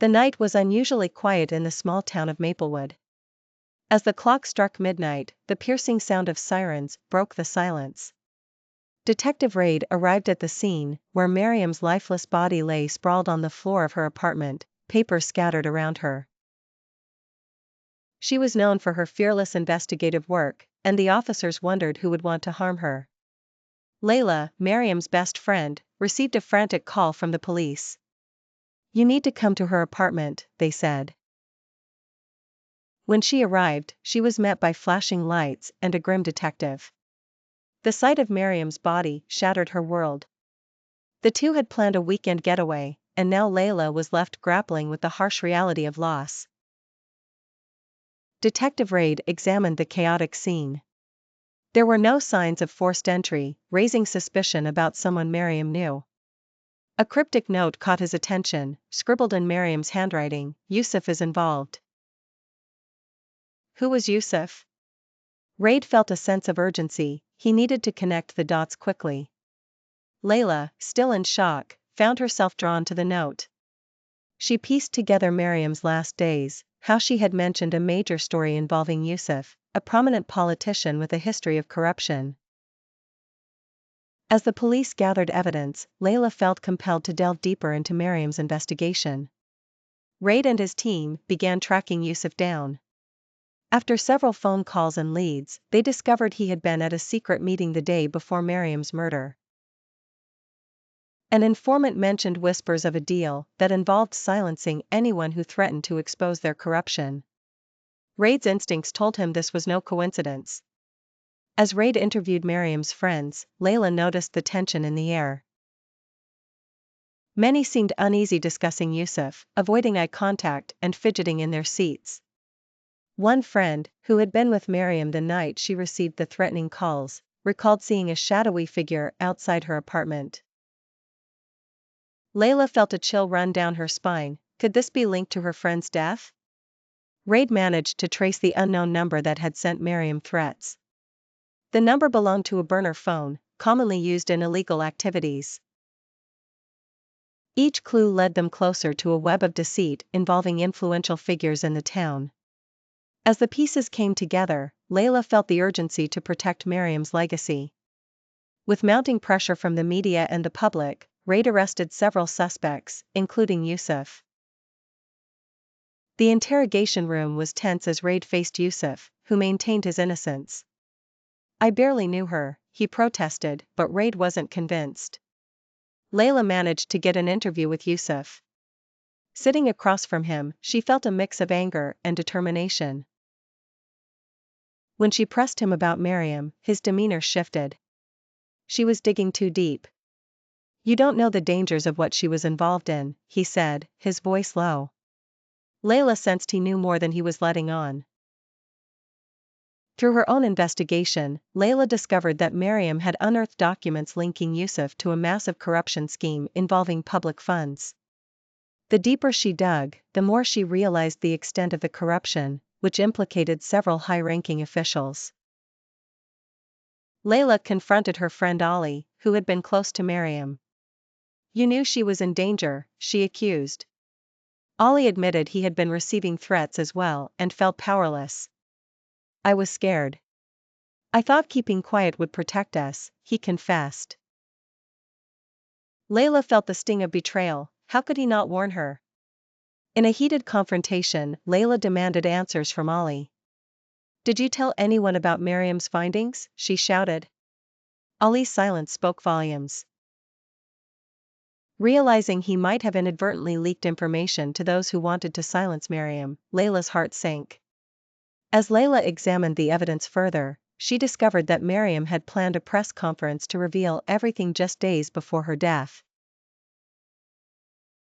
The night was unusually quiet in the small town of Maplewood. As the clock struck midnight, the piercing sound of sirens broke the silence. Detective Raed arrived at the scene, where Mariam's lifeless body lay sprawled on the floor of her apartment, papers scattered around her. She was known for her fearless investigative work, and the officers wondered who would want to harm her. Layla, Mariam's best friend, received a frantic call from the police. "You need to come to her apartment," they said. When she arrived, she was met by flashing lights and a grim detective. The sight of Mariam's body shattered her world. The two had planned a weekend getaway, and now Layla was left grappling with the harsh reality of loss. Detective Raed examined the chaotic scene. There were no signs of forced entry, raising suspicion about someone Mariam knew. A cryptic note caught his attention, scribbled in Mariam's handwriting: "Yusuf is involved." Who was Yusuf? Raed felt a sense of urgency. He needed to connect the dots quickly. Layla, still in shock, found herself drawn to the note. She pieced together Mariam's last days, how she had mentioned a major story involving Yusuf, a prominent politician with a history of corruption. As the police gathered evidence, Layla felt compelled to delve deeper into Mariam's investigation. Raed and his team began tracking Yusuf down. After several phone calls and leads, they discovered he had been at a secret meeting the day before Mariam's murder. An informant mentioned whispers of a deal that involved silencing anyone who threatened to expose their corruption. Raed's instincts told him this was no coincidence. As Raed interviewed Mariam's friends, Layla noticed the tension in the air. Many seemed uneasy discussing Yusuf, avoiding eye contact and fidgeting in their seats. One friend, who had been with Mariam the night she received the threatening calls, recalled seeing a shadowy figure outside her apartment. Layla felt a chill run down her spine. Could this be linked to her friend's death? Raed managed to trace the unknown number that had sent Mariam threats. The number belonged to a burner phone, commonly used in illegal activities. Each clue led them closer to a web of deceit involving influential figures in the town. As the pieces came together, Layla felt the urgency to protect Mariam's legacy. With mounting pressure from the media and the public, Raed arrested several suspects, including Yusuf. The interrogation room was tense as Raed faced Yusuf, who maintained his innocence. "I barely knew her," he protested, but Raed wasn't convinced. Layla managed to get an interview with Yusuf. Sitting across from him, she felt a mix of anger and determination. When she pressed him about Mariam, his demeanor shifted. She was digging too deep. "You don't know the dangers of what she was involved in," he said, his voice low. Layla sensed he knew more than he was letting on. Through her own investigation, Layla discovered that Mariam had unearthed documents linking Yusuf to a massive corruption scheme involving public funds. The deeper she dug, the more she realized the extent of the corruption, which implicated several high-ranking officials. Layla confronted her friend Ali, who had been close to Mariam. "You knew she was in danger," she accused. Ali admitted he had been receiving threats as well and felt powerless. "I was scared. I thought keeping quiet would protect us," he confessed. Layla felt the sting of betrayal. How could he not warn her? In a heated confrontation, Layla demanded answers from Ali. "Did you tell anyone about Mariam's findings?" she shouted. Ali's silence spoke volumes. Realizing he might have inadvertently leaked information to those who wanted to silence Mariam, Layla's heart sank. As Layla examined the evidence further, she discovered that Mariam had planned a press conference to reveal everything just days before her death.